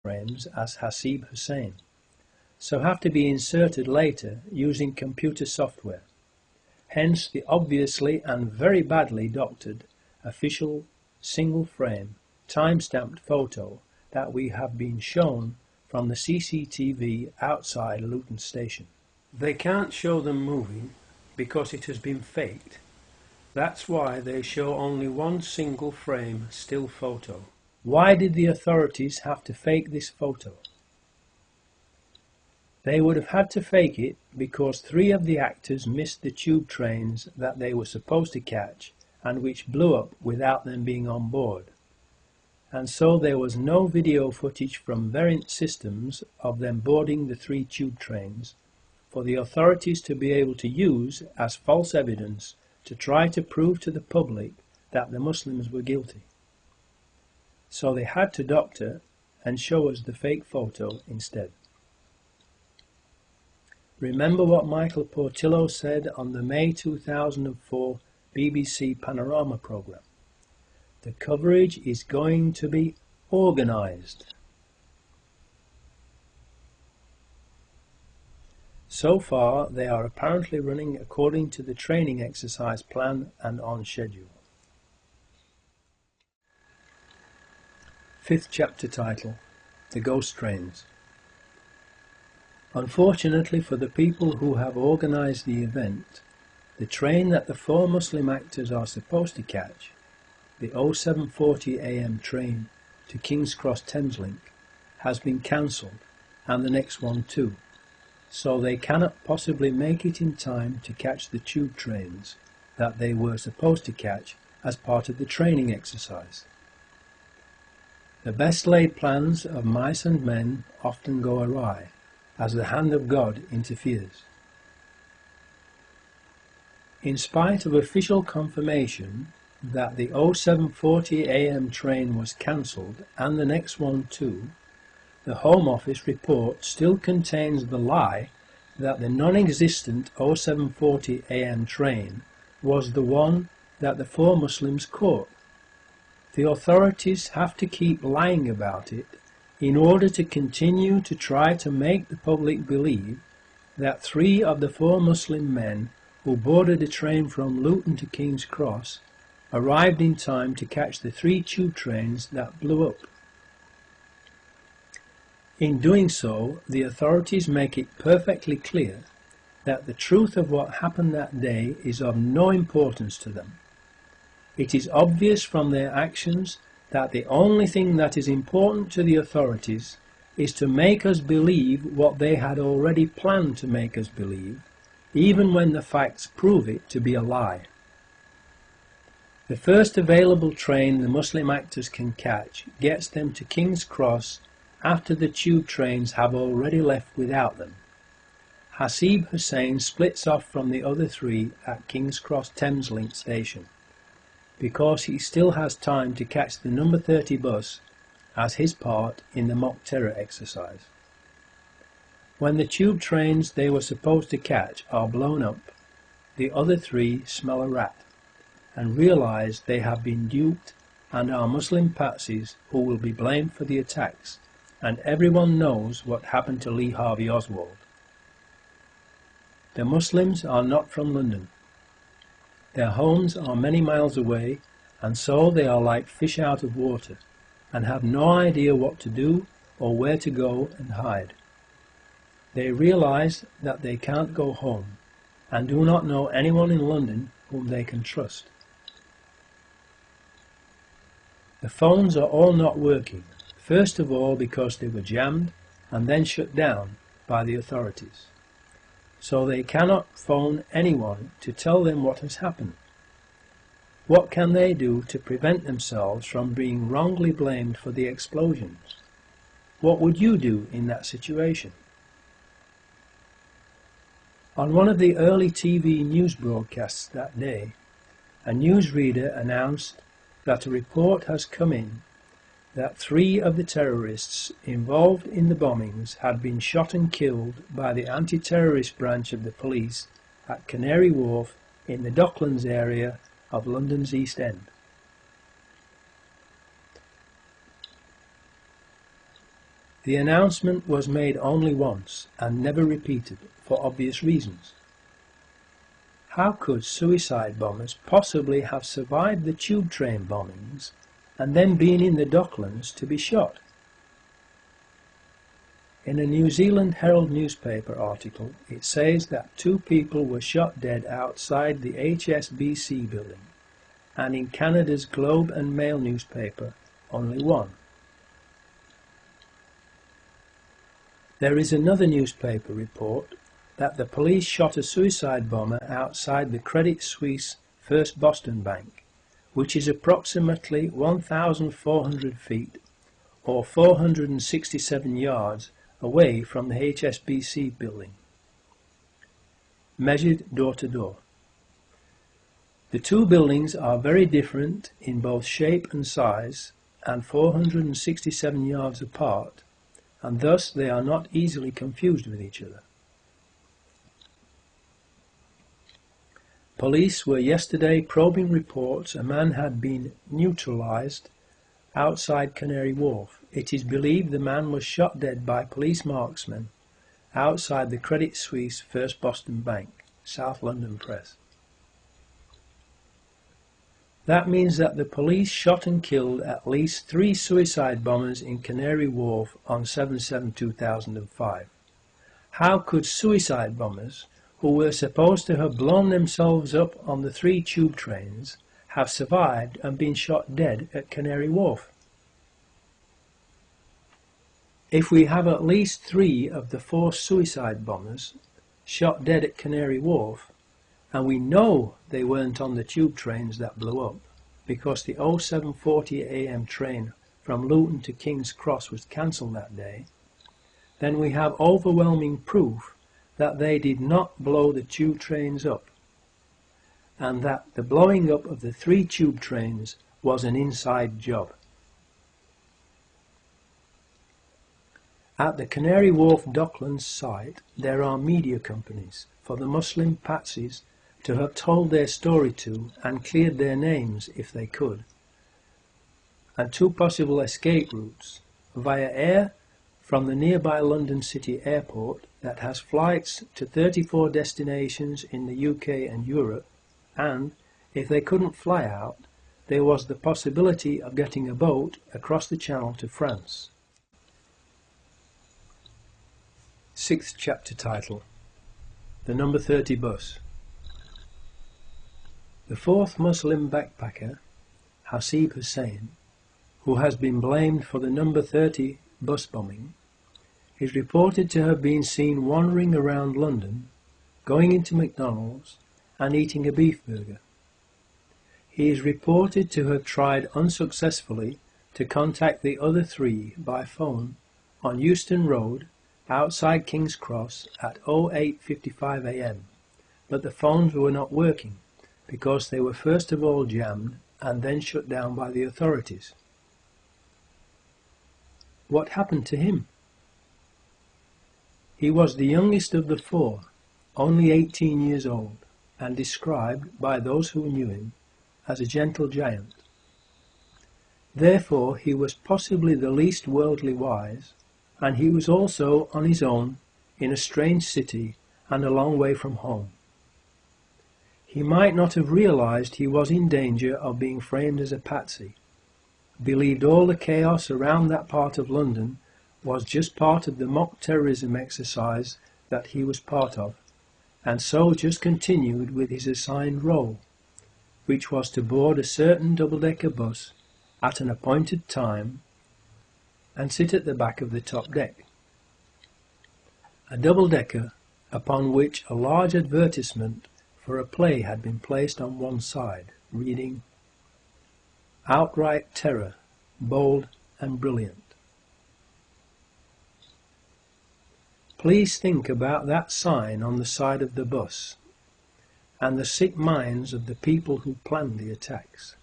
frames as Hasib Hussein, so have to be inserted later using computer software. Hence the obviously and very badly doctored official single frame time-stamped photo that we have been shown from the CCTV outside Luton Station. They can't show them moving because it has been faked. That's why they show only one single frame still photo. Why did the authorities have to fake this photo? They would have had to fake it because 3 of the actors missed the tube trains that they were supposed to catch and which blew up without them being on board. And so there was no video footage from variant systems of them boarding the 3 tube trains for the authorities to be able to use as false evidence to try to prove to the public that the Muslims were guilty. So they had to doctor and show us the fake photo instead. Remember what Michael Portillo said on the May 2004 BBC Panorama programme. The coverage is going to be organised. So far, they are apparently running according to the training exercise plan and on schedule. 5th chapter title, The Ghost Trains. Unfortunately for the people who have organised the event, the train that the 4 Muslim actors are supposed to catch, the 0740 AM train to King's Cross Thameslink, has been cancelled, and the next one too. So they cannot possibly make it in time to catch the tube trains that they were supposed to catch as part of the training exercise. The best laid plans of mice and men often go awry, as the hand of God interferes. In spite of official confirmation that the 0740 AM train was cancelled and the next one too, the Home Office report still contains the lie that the non-existent 0740 AM train was the one that the 4 Muslims caught. The authorities have to keep lying about it in order to continue to try to make the public believe that 3 of the 4 Muslim men who boarded a train from Luton to King's Cross arrived in time to catch the 3 tube trains that blew up. In doing so, the authorities make it perfectly clear that the truth of what happened that day is of no importance to them. It is obvious from their actions that the only thing that is important to the authorities is to make us believe what they had already planned to make us believe, even when the facts prove it to be a lie. The first available train the Muslim actors can catch gets them to King's Cross after the tube trains have already left without them. Hasib Hussein splits off from the other 3 at King's Cross Thameslink station, because he still has time to catch the number 30 bus as his part in the mock terror exercise. When the tube trains they were supposed to catch are blown up, the other 3 smell a rat and realise they have been duped and are Muslim patsies who will be blamed for the attacks, and everyone knows what happened to Lee Harvey Oswald. The Muslims are not from London. Their homes are many miles away, and so they are like fish out of water, and have no idea what to do or where to go and hide. They realise that they can't go home, and do not know anyone in London whom they can trust. The phones are all not working, first of all because they were jammed and then shut down by the authorities. So they cannot phone anyone to tell them what has happened. What can they do to prevent themselves from being wrongly blamed for the explosions? What would you do in that situation? On one of the early TV news broadcasts that day, a newsreader announced that a report has come in that 3 of the terrorists involved in the bombings had been shot and killed by the anti-terrorist branch of the police at Canary Wharf in the Docklands area of London's East End. The announcement was made only once and never repeated for obvious reasons. How could suicide bombers possibly have survived the tube train bombings and then been in the Docklands to be shot? In a New Zealand Herald newspaper article, it says that 2 people were shot dead outside the HSBC building, and in Canada's Globe and Mail newspaper, only 1. There is another newspaper report that the police shot a suicide bomber outside the Credit Suisse First Boston Bank, which is approximately 1,400 feet or 467 yards away from the HSBC building, measured door to door. The 2 buildings are very different in both shape and size, and 467 yards apart, and thus they are not easily confused with each other. Police were yesterday probing reports a man had been neutralized outside Canary Wharf. It is believed the man was shot dead by police marksmen outside the Credit Suisse First Boston Bank, South London Press. That means that the police shot and killed at least 3 suicide bombers in Canary Wharf on 7/7/2005. How could suicide bombers, who were supposed to have blown themselves up on the 3 tube trains, have survived and been shot dead at Canary Wharf? If we have at least 3 of the 4 suicide bombers shot dead at Canary Wharf, and we know they weren't on the tube trains that blew up, because the 07:40 AM train from Luton to King's Cross was cancelled that day, then we have overwhelming proof that they did not blow the tube trains up, and that the blowing up of the 3 tube trains was an inside job. At the Canary Wharf Docklands site, there are media companies for the Muslim patsies to have told their story to and cleared their names if they could, and 2 possible escape routes: via air from the nearby London City Airport that has flights to 34 destinations in the UK and Europe, and, if they couldn't fly out, there was the possibility of getting a boat across the Channel to France. 6th chapter title: The number 30 bus. The 4th Muslim backpacker, Hasib Hussain, who has been blamed for the number 30 bus bombing, is reported to have been seen wandering around London, going into McDonald's and eating a beef burger. He is reported to have tried unsuccessfully to contact the other 3 by phone on Euston Road outside King's Cross at 08:55 AM, but the phones were not working because they were first of all jammed and then shut down by the authorities. What happened to him? He was the youngest of the 4, only 18 years old, and described by those who knew him as a gentle giant. Therefore he was possibly the least worldly wise, and he was also on his own in a strange city and a long way from home. He might not have realized he was in danger of being framed as a patsy, believed all the chaos around that part of London was just part of the mock terrorism exercise that he was part of, and so just continued with his assigned role, which was to board a certain double-decker bus at an appointed time and sit at the back of the top deck. A double-decker upon which a large advertisement for a play had been placed on one side, reading, "Outright Terror, Bold and Brilliant." Please think about that sign on the side of the bus and the sick minds of the people who planned the attacks.